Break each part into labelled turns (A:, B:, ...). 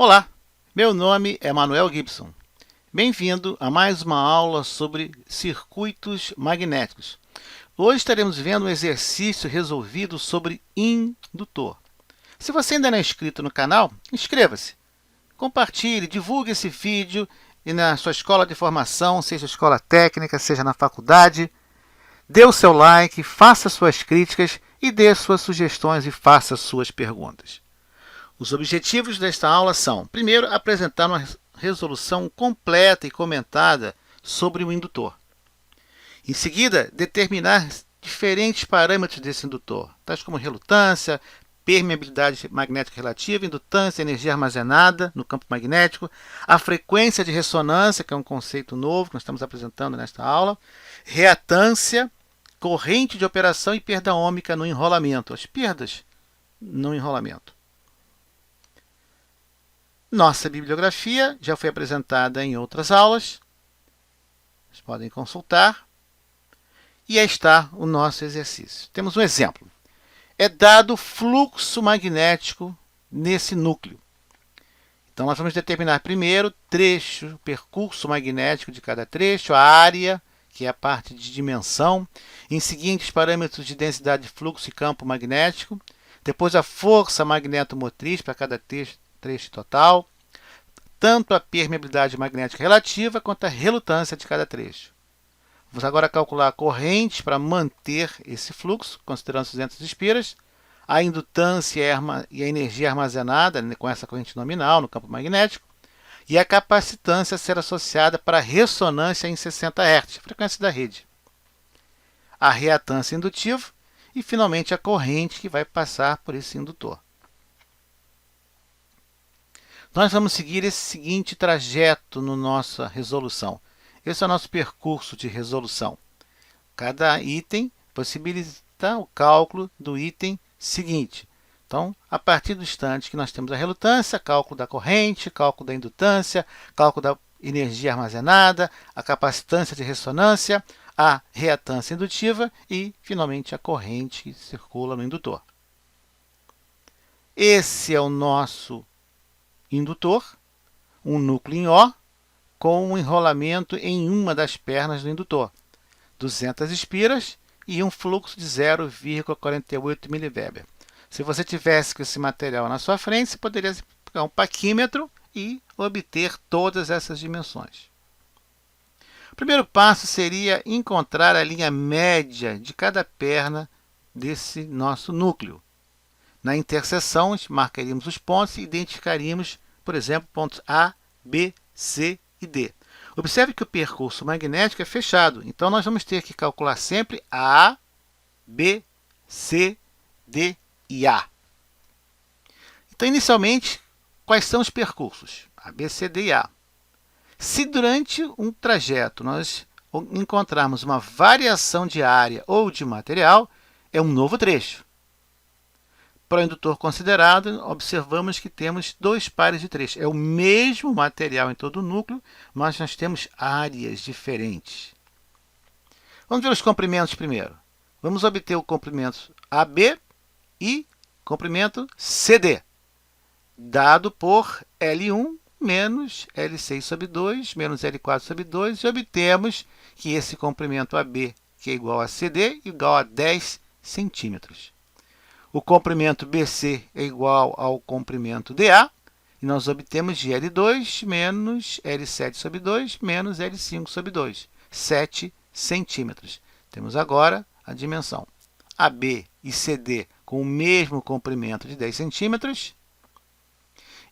A: Olá, meu nome é Manuel Gibson. Bem-vindo a mais uma aula sobre circuitos magnéticos. Hoje estaremos vendo um exercício resolvido sobre indutor. Se você ainda não é inscrito no canal, inscreva-se, compartilhe, divulgue esse vídeo e na sua escola de formação, seja escola técnica, seja na faculdade. Dê o seu like, faça suas críticas e dê suas sugestões e faça suas perguntas. Os objetivos desta aula são, primeiro, apresentar uma resolução completa e comentada sobre o indutor. Em seguida, determinar diferentes parâmetros desse indutor, tais como relutância, permeabilidade magnética relativa, indutância, energia armazenada no campo magnético, a frequência de ressonância, que é um conceito novo que nós estamos apresentando nesta aula, reatância, corrente de operação e perda ôhmica no enrolamento, as perdas no enrolamento. Nossa bibliografia já foi apresentada em outras aulas. Vocês podem consultar. E aí está o nosso exercício. Temos um exemplo. É dado fluxo magnético nesse núcleo. Então, nós vamos determinar primeiro trecho, percurso magnético de cada trecho, a área, que é a parte de dimensão. Em seguida, os parâmetros de densidade de fluxo e campo magnético. Depois, a força magnetomotriz para cada trecho total, tanto a permeabilidade magnética relativa quanto a relutância de cada trecho. Vamos agora calcular a corrente para manter esse fluxo, considerando 200 espiras, a indutância e a energia armazenada com essa corrente nominal no campo magnético, e a capacitância a ser associada para a ressonância em 60 Hz, frequência da rede, a reatância indutiva e, finalmente, a corrente que vai passar por esse indutor. Nós vamos seguir esse seguinte trajeto na nossa resolução. Esse é o nosso percurso de resolução. Cada item possibilita o cálculo do item seguinte. Então, a partir do instante que nós temos a relutância, cálculo da corrente, cálculo da indutância, cálculo da energia armazenada, a capacitância de ressonância, a reatância indutiva e, finalmente, a corrente que circula no indutor. Esse é o nosso indutor, um núcleo em O, com um enrolamento em uma das pernas do indutor, 200 espiras e um fluxo de 0,48 mV. Se você tivesse com esse material na sua frente, você poderia pegar um paquímetro e obter todas essas dimensões. O primeiro passo seria encontrar a linha média de cada perna desse nosso núcleo. Na interseção, marcaríamos os pontos e identificaríamos, por exemplo, pontos A, B, C e D. Observe que o percurso magnético é fechado, então nós vamos ter que calcular sempre A, B, C, D e A. Então, inicialmente, quais são os percursos? A, B, C, D e A. Se durante um trajeto nós encontrarmos uma variação de área ou de material, é um novo trecho. Para o indutor considerado, observamos que temos dois pares de trechos. É o mesmo material em todo o núcleo, mas nós temos áreas diferentes. Vamos ver os comprimentos primeiro. Vamos obter o comprimento AB e comprimento CD, dado por L1 menos L6 sobre 2, menos L4 sobre 2, e obtemos que esse comprimento AB, que é igual a CD, é igual a 10 centímetros. O comprimento BC é igual ao comprimento DA, e nós obtemos de L2 menos L7 sobre 2 menos L5 sobre 2, 7 centímetros. Temos agora a dimensão. AB e CD com o mesmo comprimento de 10 centímetros,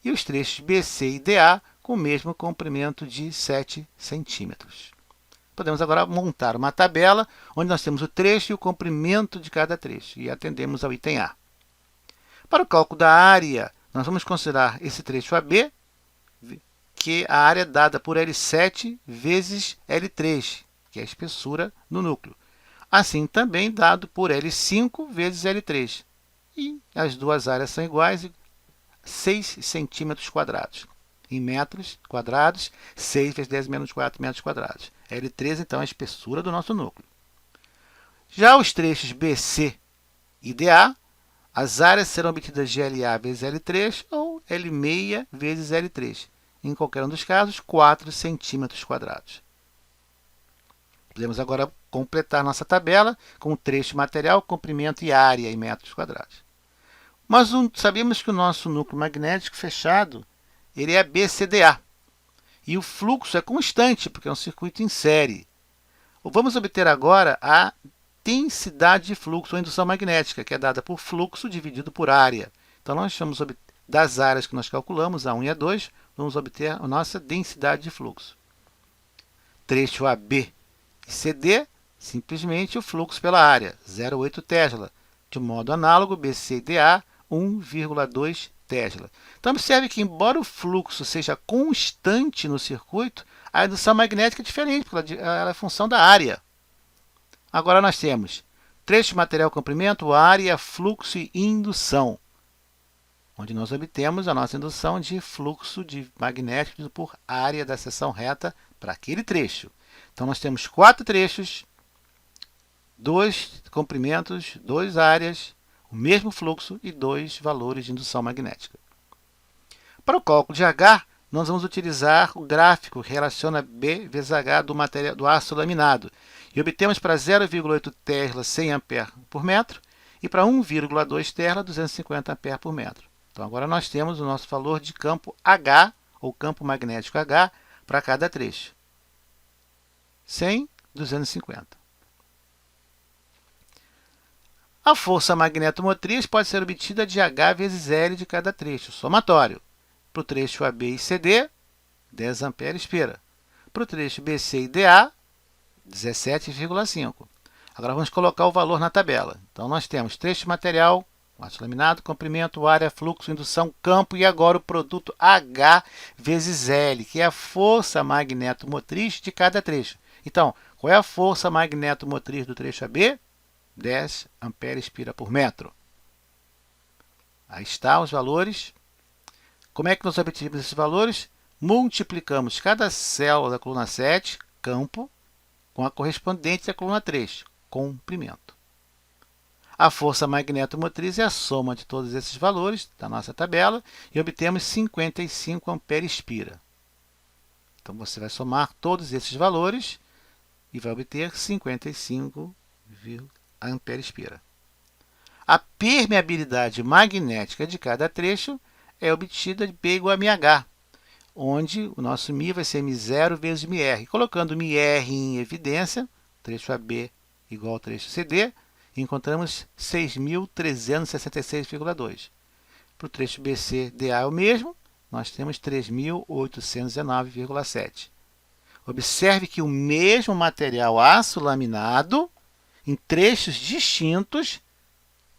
A: e os trechos BC e DA com o mesmo comprimento de 7 centímetros. Podemos agora montar uma tabela onde nós temos o trecho e o comprimento de cada trecho e atendemos ao item A. Para o cálculo da área, nós vamos considerar esse trecho AB, que a área é dada por L7 vezes L3, que é a espessura do núcleo. Assim também dado por L5 vezes L3. E as duas áreas são iguais, 6 centímetros quadrados. Em metros quadrados, 6 vezes 10 menos 4 metros quadrados. L3, então, é a espessura do nosso núcleo. Já os trechos BC e DA, as áreas serão obtidas de LA vezes L3 ou L6 vezes L3. Em qualquer um dos casos, 4 centímetros quadrados. Podemos agora completar nossa tabela com o trecho material, comprimento e área em metros quadrados. Mas sabemos que o nosso núcleo magnético fechado ele é BCDA. E o fluxo é constante, porque é um circuito em série. Vamos obter agora a densidade de fluxo, ou indução magnética, que é dada por fluxo dividido por área. Então, nós vamos das áreas que nós calculamos, A1 e A2, vamos obter a nossa densidade de fluxo. Trecho AB e CD, simplesmente o fluxo pela área, 0,8 Tesla. De modo análogo, BC e DA, 1,2 Tesla. Então, observe que, embora o fluxo seja constante no circuito, a indução magnética é diferente, porque ela é função da área. Agora nós temos trecho, material, comprimento, área, fluxo e indução, onde nós obtemos a nossa indução de fluxo magnético por área da seção reta para aquele trecho. Então, nós temos 4 trechos, 2 comprimentos, 2 áreas, o mesmo fluxo e 2 valores de indução magnética. Para o cálculo de H, nós vamos utilizar o gráfico que relaciona B vezes H do aço laminado. E obtemos para 0,8 Tesla 100 A por metro e para 1,2 Tesla 250 A por metro. Então, agora nós temos o nosso valor de campo H, ou campo magnético H, para cada trecho. 100, 250. A força magnetomotriz pode ser obtida de H vezes L de cada trecho, somatório. Para o trecho AB e CD, 10 A/espera. Para o trecho BC e DA, 17,5. Agora vamos colocar o valor na tabela. Então, nós temos trecho material, aço laminado, comprimento, área, fluxo, indução, campo e agora o produto H vezes L, que é a força magnetomotriz de cada trecho. Então, qual é a força magnetomotriz do trecho AB? 10 A/espera por metro. Aí está os valores. Como é que nós obtivemos esses valores? Multiplicamos cada célula da coluna 7, campo, com a correspondente da coluna 3, comprimento. A força magnetomotriz é a soma de todos esses valores da nossa tabela e obtemos 55 A/espera. Então, você vai somar todos esses valores e vai obter 55 A/espera. A permeabilidade magnética de cada trecho é obtida de P igual a μH, onde o nosso μ vai ser μ0 vezes μr. Colocando μr em evidência, trecho AB igual ao trecho CD, encontramos 6.366,2. Para o trecho BC, DA é o mesmo, nós temos 3.819,7. Observe que o mesmo material aço laminado, em trechos distintos,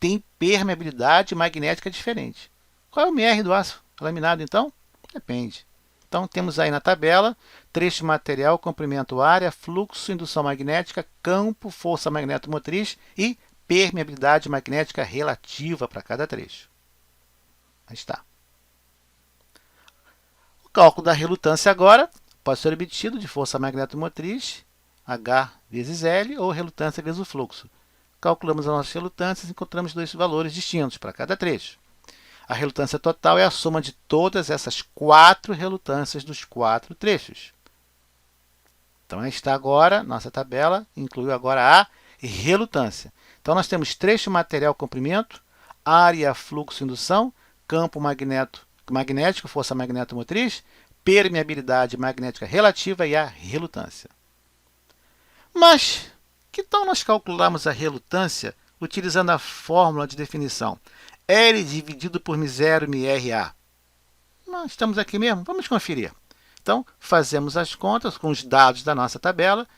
A: tem permeabilidade magnética diferente. Qual é o MR do aço laminado, então? Depende. Então, temos aí na tabela, trecho material, comprimento, área, fluxo, indução magnética, campo, força magnetomotriz e permeabilidade magnética relativa para cada trecho. Aí está. O cálculo da relutância agora pode ser obtido de força magnetomotriz, H vezes L, ou relutância vezes o fluxo. Calculamos as nossas relutâncias e encontramos 2 valores distintos para cada trecho. A relutância total é a soma de todas essas 4 relutâncias dos 4 trechos. Então, aí está agora, nossa tabela incluiu agora a relutância. Então, nós temos trecho, material, comprimento, área, fluxo, indução, campo magnético, força magnetomotriz, permeabilidade magnética relativa e a relutância. Mas, que tal nós calcularmos a relutância utilizando a fórmula de definição? L dividido por μ0 μRA. Nós estamos aqui mesmo, vamos conferir. Então, fazemos as contas com os dados da nossa tabela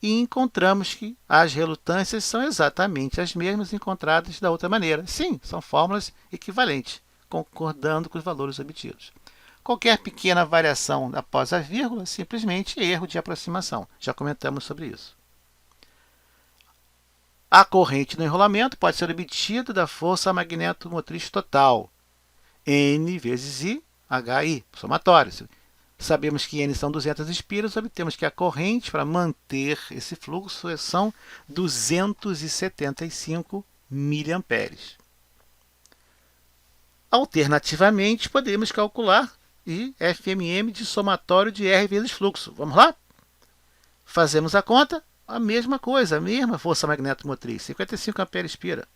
A: e encontramos que as relutâncias são exatamente as mesmas encontradas da outra maneira. Sim, são fórmulas equivalentes, concordando com os valores obtidos. Qualquer pequena variação após a vírgula, simplesmente erro de aproximação. Já comentamos sobre isso. A corrente no enrolamento pode ser obtida da força magnetomotriz total, N vezes I, HI, somatório. Sabemos que N são 200 espiras, obtemos que a corrente para manter esse fluxo são 275 mA. Alternativamente, podemos calcular FMM de somatório de R vezes fluxo. Vamos lá? Fazemos a conta, a mesma coisa, a mesma força magnetomotriz, 55 ampere-espira.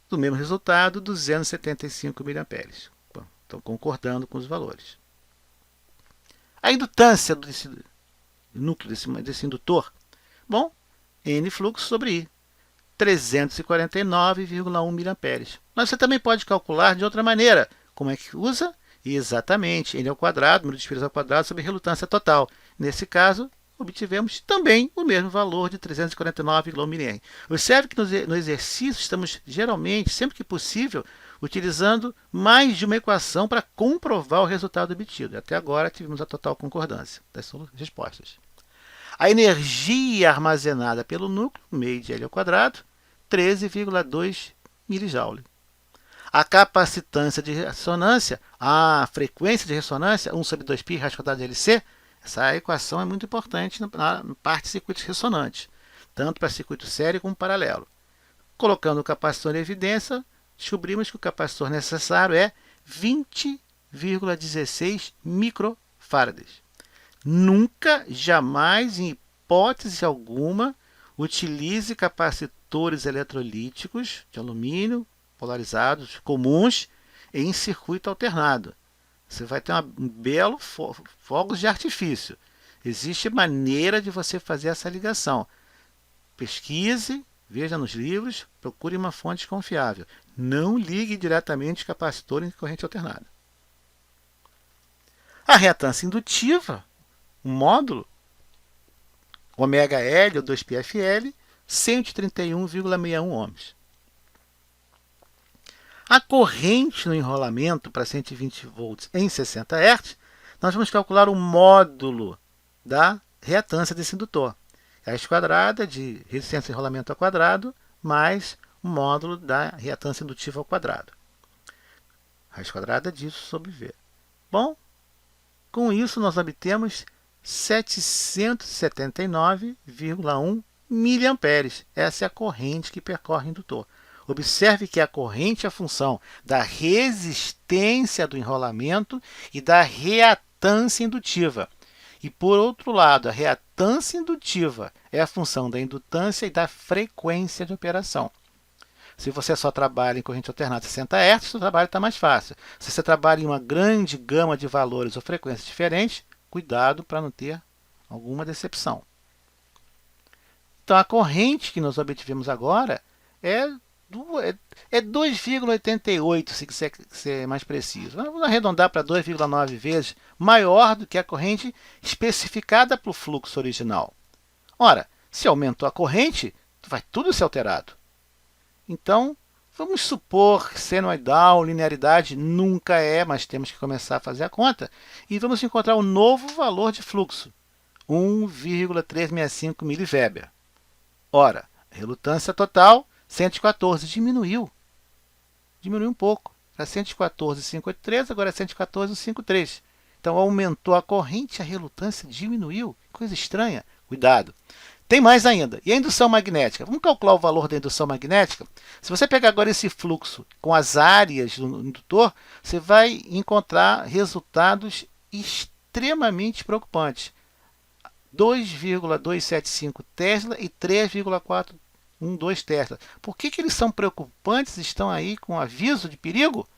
A: Do mesmo resultado, 275 miliamperes. Estão concordando com os valores. A indutância desse núcleo, desse indutor, bom, N fluxo sobre I, 349,1 miliamperes. Mas você também pode calcular de outra maneira. Como é que usa? Exatamente, N ao quadrado, número de espiras ao quadrado, sobre relutância total. Nesse caso, obtivemos também o mesmo valor de 349,1 mA. Observe que no exercício estamos geralmente, sempre que possível, utilizando mais de uma equação para comprovar o resultado obtido. Até agora tivemos a total concordância das respostas. A energia armazenada pelo núcleo, meio de L ao quadrado, 13,2 milijoule. A capacitância de ressonância, a frequência de ressonância, 1 sobre 2π raiz quadrada de LC, essa equação é muito importante na parte de circuitos ressonantes, tanto para circuito sério como paralelo. Colocando o capacitor em evidência, descobrimos que o capacitor necessário é 20,16 microfarads. Nunca, jamais, em hipótese alguma, utilize capacitores eletrolíticos de alumínio polarizados comuns em circuito alternado. Você vai ter um belo fogos de artifício. Existe maneira de você fazer essa ligação. Pesquise, veja nos livros, procure uma fonte confiável. Não ligue diretamente capacitor em corrente alternada. A reatância indutiva, um módulo, ΩL ou 2πfL, 131,61 ohms. A corrente no enrolamento para 120 volts em 60 Hz, nós vamos calcular o módulo da reatância desse indutor. Raiz quadrada de resistência de enrolamento ao quadrado mais o módulo da reatância indutiva ao quadrado. Raiz quadrada disso sobre V. Bom, com isso nós obtemos 779,1 miliamperes. Essa é a corrente que percorre o indutor. Observe que a corrente é a função da resistência do enrolamento e da reatância indutiva. E, por outro lado, a reatância indutiva é a função da indutância e da frequência de operação. Se você só trabalha em corrente alternada 60 Hz, o trabalho está mais fácil. Se você trabalha em uma grande gama de valores ou frequências diferentes, cuidado para não ter alguma decepção. Então, a corrente que nós obtivemos agora é 2,88, se quiser ser mais preciso. Vamos arredondar para 2,9 vezes maior do que a corrente especificada para o fluxo original. Ora, se aumentou a corrente, vai tudo ser alterado. Então, vamos supor que senoidal, linearidade nunca é, mas temos que começar a fazer a conta. E vamos encontrar um novo valor de fluxo, 1,365 mV. Ora, relutância total, 114, diminuiu um pouco, para 114,583, agora é 114,53. Então, aumentou a corrente, a relutância diminuiu, coisa estranha, cuidado. Tem mais ainda, e a indução magnética? Vamos calcular o valor da indução magnética? Se você pegar agora esse fluxo com as áreas do indutor, você vai encontrar resultados extremamente preocupantes. 2,275 Tesla e 3,412 Tesla. Por que eles são preocupantes? Estão aí com aviso de perigo?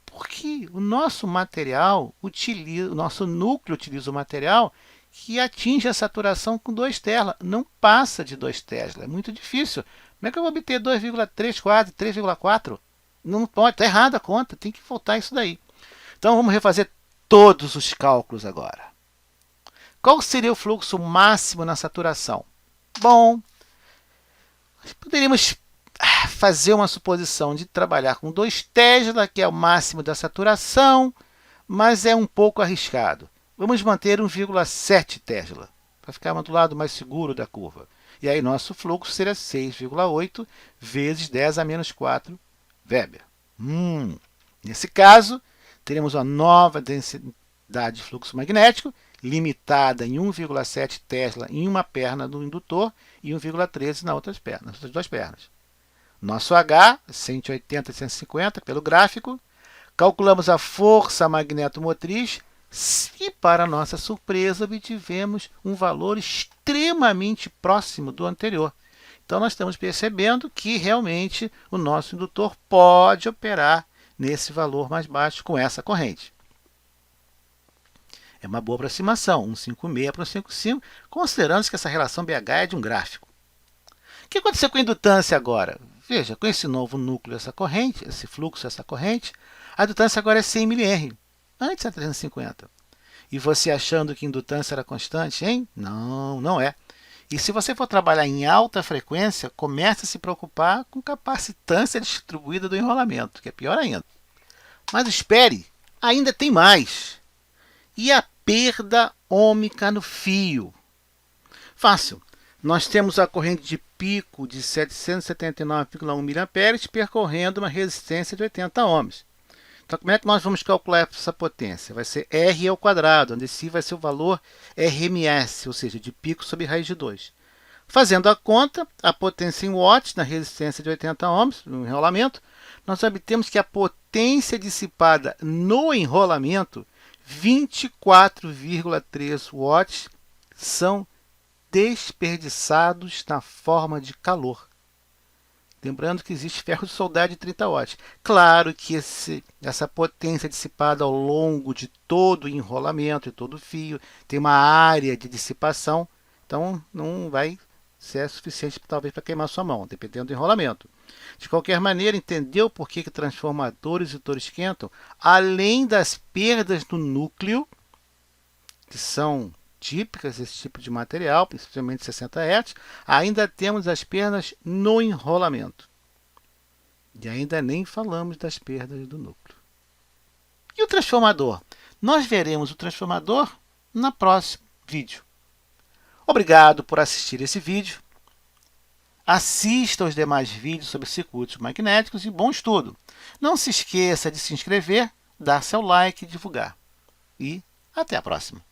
A: Porque o nosso material utiliza, o nosso núcleo utiliza o material que atinge a saturação com 2 Tesla. Não passa de 2 Tesla. É muito difícil. Como é que eu vou obter 2,34, 3,4? Não pode, está errada a conta. Tem que voltar isso daí. Então vamos refazer todos os cálculos agora. Qual seria o fluxo máximo na saturação? Bom, poderíamos fazer uma suposição de trabalhar com 2 Tesla, que é o máximo da saturação, mas é um pouco arriscado. Vamos manter 1,7 Tesla, para ficar do lado mais seguro da curva. E aí nosso fluxo seria 6,8 vezes 10 a menos 4 Weber. Nesse caso, teremos uma nova densidade de fluxo magnético, limitada em 1,7 Tesla em uma perna do indutor e 1,13 nas outras duas pernas. Nosso H, 180 e 150 pelo gráfico, Calculamos a força magnetomotriz e, para nossa surpresa, obtivemos um valor extremamente próximo do anterior. Então, nós estamos percebendo que realmente o nosso indutor pode operar nesse valor mais baixo com essa corrente. É uma boa aproximação, 156 para 155, considerando que essa relação BH é de um gráfico. O que aconteceu com a indutância agora? Veja, com esse novo núcleo, essa corrente, esse fluxo, essa corrente, a indutância agora é 100 mR. Antes era 350. E você achando que a indutância era constante, hein? Não, não é. E se você for trabalhar em alta frequência, comece a se preocupar com capacitância distribuída do enrolamento, que é pior ainda. Mas espere, ainda tem mais. E a perda ôhmica no fio? Fácil. Nós temos a corrente de pico de 779,1 mA percorrendo uma resistência de 80 ohms. Então, como é que nós vamos calcular essa potência? Vai ser R ao quadrado, onde esse vai ser o valor RMS, ou seja, de pico sobre raiz de 2. Fazendo a conta, a potência em watts na resistência de 80 ohms, no enrolamento, nós obtemos que a potência dissipada no enrolamento, 24,3 watts, são desperdiçados na forma de calor. Lembrando que existe ferro de soldar de 30 watts. Claro que essa potência dissipada ao longo de todo o enrolamento e todo o fio tem uma área de dissipação, então não vai ser suficiente talvez para queimar sua mão, dependendo do enrolamento. De qualquer maneira, entendeu por que transformadores e motores esquentam? Além das perdas no núcleo, que são típicas desse tipo de material, principalmente 60 Hz, ainda temos as perdas no enrolamento. E ainda nem falamos das perdas do núcleo. E o transformador? Nós veremos o transformador no próximo vídeo. Obrigado por assistir esse vídeo. Assista aos demais vídeos sobre circuitos magnéticos e bom estudo. Não se esqueça de se inscrever, dar seu like e divulgar. E até a próxima.